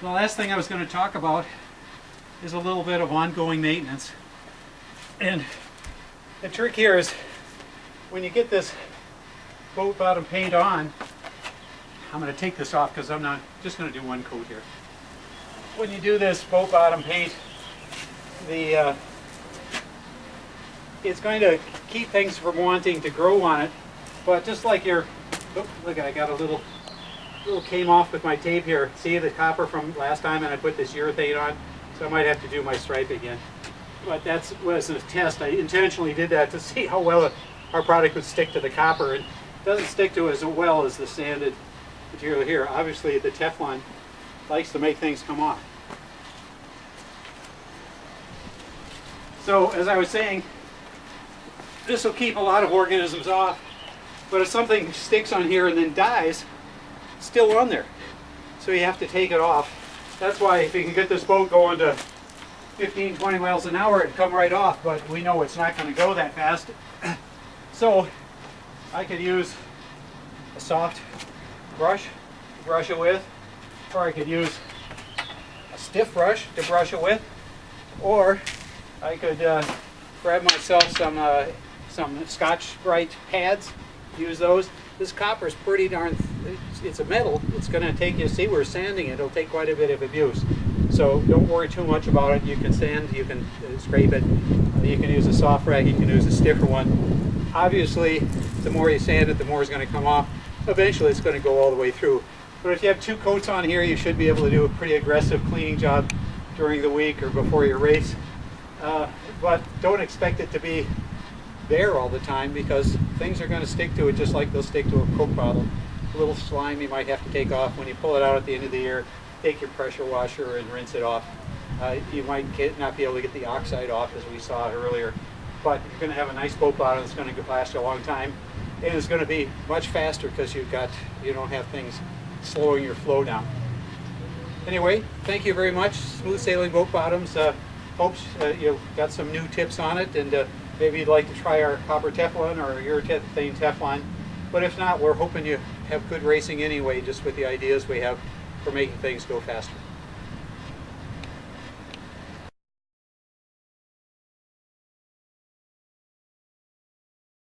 The last thing I was going to talk about is a little bit of ongoing maintenance. And the trick here is when you get this boat bottom paint on, I'm going to take this off because I'm not just going to do one coat here. When you do this boat bottom paint, it's going to keep things from wanting to grow on it. But just like your, oh, look, I got a little came off with my tape here. See the copper from last time, and I put this urethane on, so I might have to do my stripe again. But that was a test. I intentionally did that to see how well our product would stick to the copper. It doesn't stick to it as well as the sanded material here. Obviously, the Teflon likes to make things come off. So, as I was saying, this will keep a lot of organisms off, but if something sticks on here and then dies, it's still on there. So you have to take it off. That's why if you can get this boat going to 15, 20 miles an hour, it'd come right off, but we know it's not going to go that fast. So I could use a soft brush to brush it with, or I could use a stiff brush to brush it with, or I could grab myself some Scotch-Brite pads, use those. This copper is pretty darn, it's a metal. It's going to take, you see we're sanding it, it'll take quite a bit of abuse. So don't worry too much about it. You can sand, you can scrape it, you can use a soft rag, you can use a stiffer one. Obviously, the more you sand it, the more it's going to come off. Eventually it's going to go all the way through. But if you have two coats on here, you should be able to do a pretty aggressive cleaning job during the week or before your race. But don't expect it to be there all the time, because things are going to stick to it just like they'll stick to a Coke bottle. A little slime you might have to take off when you pull it out at the end of the year. Take your pressure washer and rinse it off. You might not be able to get the oxide off as we saw earlier, but you're going to have a nice boat bottom that's going to last a long time, and it's going to be much faster because you don't have things slowing your flow down. Anyway, thank you very much. Smooth Sailing Boat Bottoms. Hope you got some new tips on it, and maybe you'd like to try our copper Teflon or urethane Teflon. But if not, we're hoping you have good racing anyway, just with the ideas we have for making things go faster.